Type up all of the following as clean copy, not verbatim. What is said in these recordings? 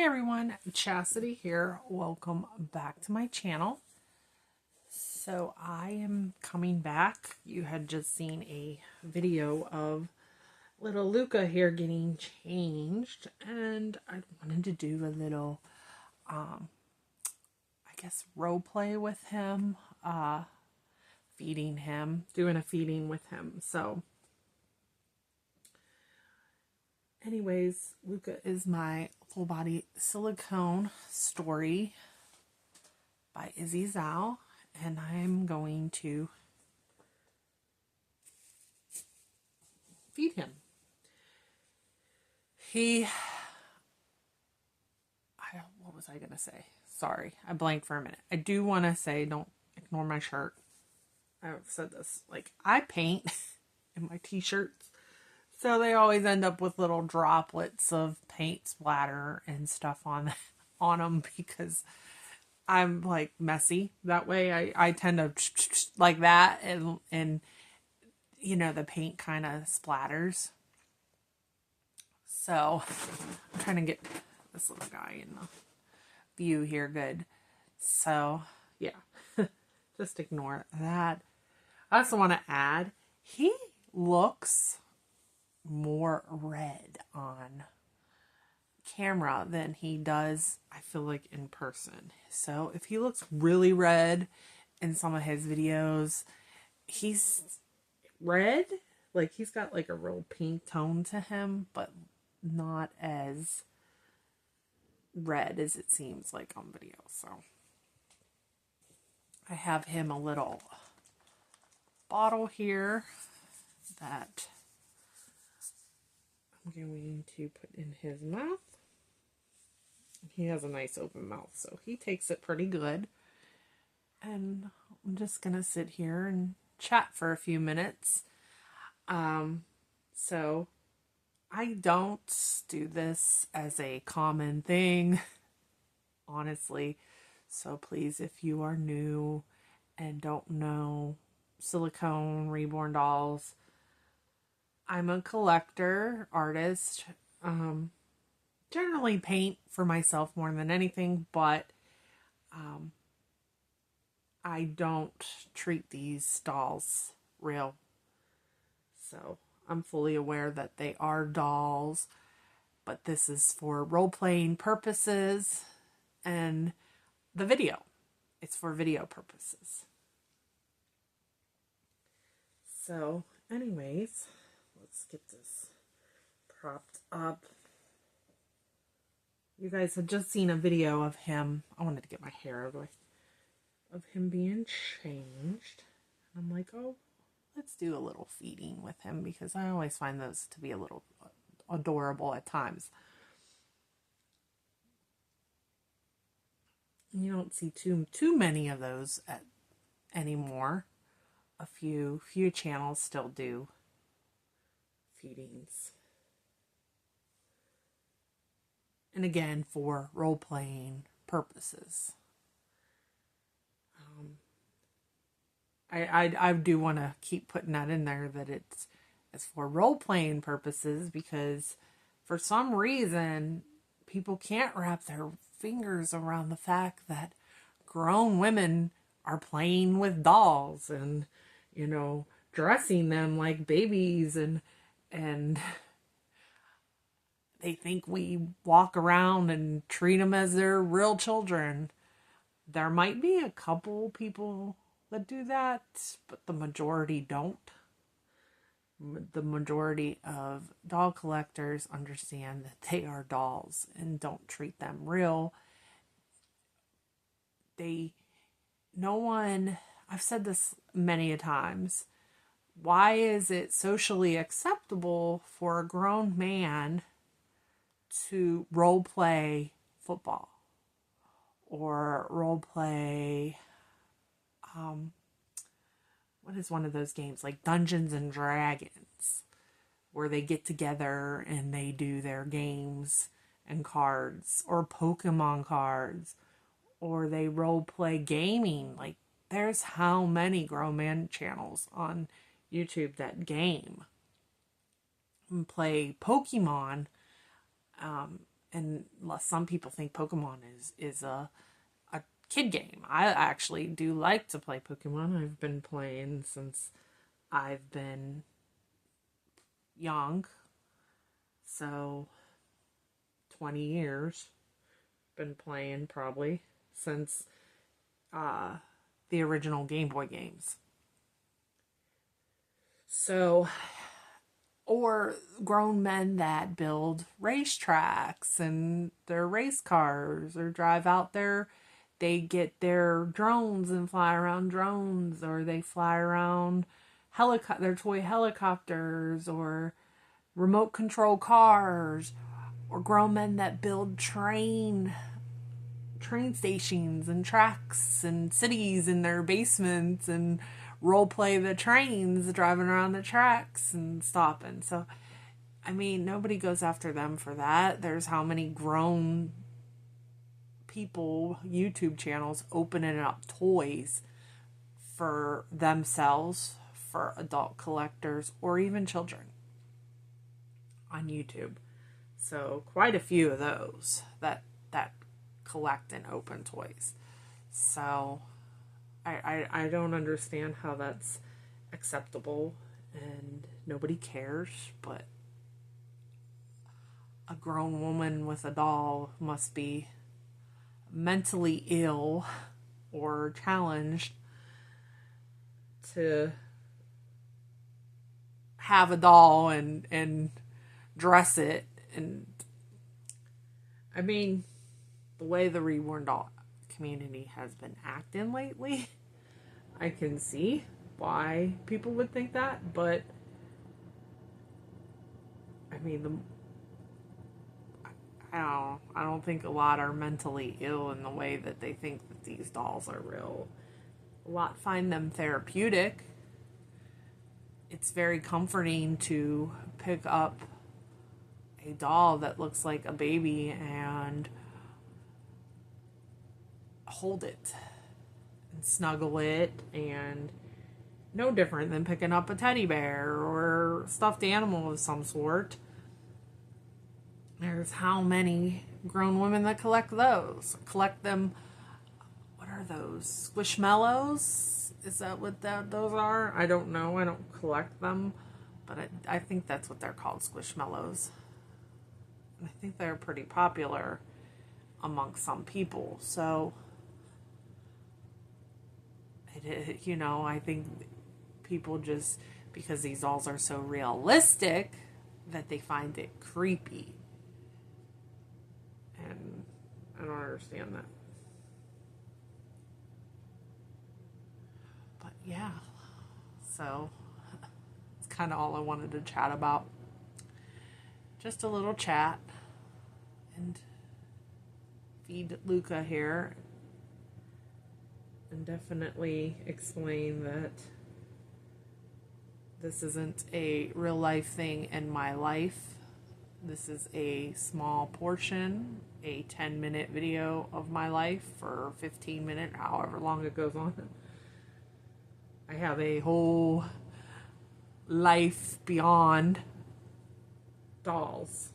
Hi everyone, Chastity here. Welcome back to my channel. So I am coming back. You had just seen a video of little Luca here getting changed, and I wanted to do a little, I guess, role play with him, feeding him, doing a feeding with him. So anyways, Luca is my full body silicone story by Izzy Zhao, and I'm going to feed him. What was I going to say? Sorry, I blanked for a minute. I do want to say, don't ignore my shirt. I've said this, like, I paint in my t-shirts, so they always end up with little droplets of paint splatter and stuff on them because I'm like messy that way. I tend to like that, and you know, the paint kind of splatters. So I'm trying to get this little guy in the view here good. So yeah, just ignore that. I also want to add, he looks more red on camera than he does, I feel like, in person. So if he looks really red in some of his videos, he's red, like he's got like a real pink tone to him, but not as red as it seems like on video. So I have him a little bottle here that I'm going to put in his mouth. He has a nice open mouth, so he takes it pretty good. And I'm just going to sit here and chat for a few minutes. So I don't do this as a common thing, honestly. So please, if you are new and don't know Silicone reborn dolls, I'm a collector, artist. Generally paint for myself more than anything, but I don't treat these dolls real. So I'm fully aware that they are dolls, but this is for role-playing purposes, and the video, it's for video purposes. So anyways, let's get this propped up. You guys had just seen a video of him. I wanted to get my hair out of the way. Of him being changed. I'm like, oh, let's do a little feeding with him, because I always find those to be a little adorable at times. You don't see too many of those anymore. A few channels still do feedings. And again, for role-playing purposes. I do want to keep putting that in there, that it's for role-playing purposes, because for some reason people can't wrap their fingers around the fact that grown women are playing with dolls and, you know, dressing them like babies, and they think we walk around and treat them as their real children. There might be a couple people that do that, but the majority don't. The majority of doll collectors understand that they are dolls and don't treat them real. I've said this many a times, why is it socially acceptable for a grown man to role play football or role play what is one of those games, like Dungeons and Dragons, where they get together and they do their games and cards, or Pokemon cards, or they role play gaming? Like, there's how many grown man channels on YouTube that game and play Pokemon, And some people think Pokemon is a kid game. I actually do like to play Pokemon. I've been playing since I've been young. So 20 years. Been playing probably since the original Game Boy games. So, or grown men that build racetracks and their race cars, or drive out there, they get their drones and fly around drones, or they fly around their toy helicopters, or remote control cars, or grown men that build train stations and tracks and cities in their basements and role play the trains driving around the tracks and stopping. So, I mean, nobody goes after them for that. There's how many grown people, YouTube channels, opening up toys for themselves, for adult collectors, or even children on YouTube. So, quite a few of those that collect and open toys. So, I don't understand how that's acceptable and nobody cares, but a grown woman with a doll must be mentally ill or challenged to have a doll and dress it. And I mean, the way the reborn doll community has been acting lately, I can see why people would think that, but I mean, I don't think a lot are mentally ill in the way that they think that these dolls are real. A lot find them therapeutic. It's very comforting to pick up a doll that looks like a baby and hold it and snuggle it, and no different than picking up a teddy bear or stuffed animal of some sort. There's how many grown women that collect them. What are those, squishmallows? Is that what those are? I don't know, I don't collect them, but I think that's what they're called, squishmallows. I think they're pretty popular amongst some people. So I think people, just because these dolls are so realistic, that they find it creepy. And I don't understand that. But yeah, so it's kind of all I wanted to chat about. Just a little chat and feed Luca here. And definitely explain that this isn't a real life thing in my life. This is a small portion, a 10-minute video of my life, for 15 minutes, however long it goes on. I have a whole life beyond dolls.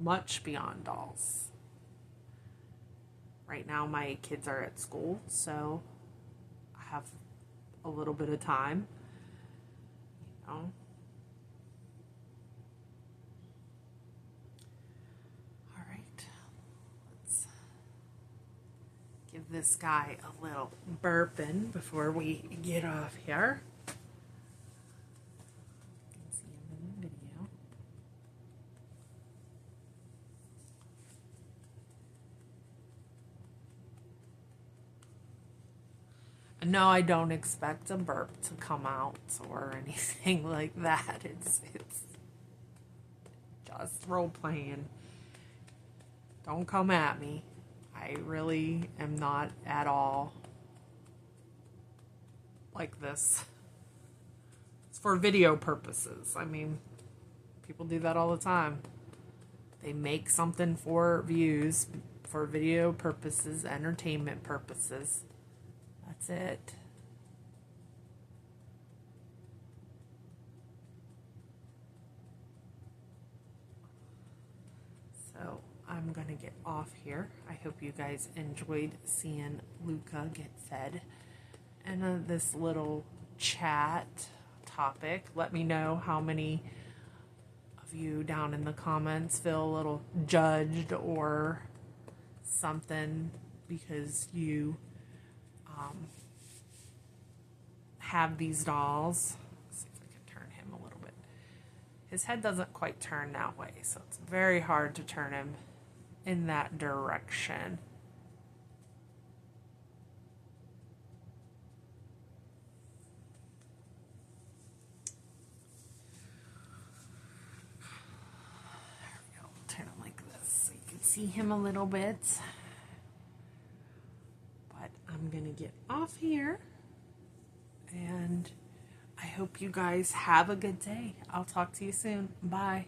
Much beyond dolls. Right now my kids are at school, so I have a little bit of time, All right, let's give this guy a little burping before we get off here. You can see him in the video. No, I don't expect a burp to come out or anything like that. It's just role playing. Don't come at me. I really am not at all like this. It's for video purposes. I mean, people do that all the time. They make something for views, for video purposes, entertainment purposes. That's it. I'm going to get off here. I hope you guys enjoyed seeing Luca get fed. And this little chat topic. Let me know how many of you down in the comments feel a little judged or something because you have these dolls. Let's see if I can turn him a little bit. His head doesn't quite turn that way, so it's very hard to turn him in that direction. There we go. Turn him like this so you can see him a little bit. But I'm gonna get off here, and I hope you guys have a good day. I'll talk to you soon. Bye.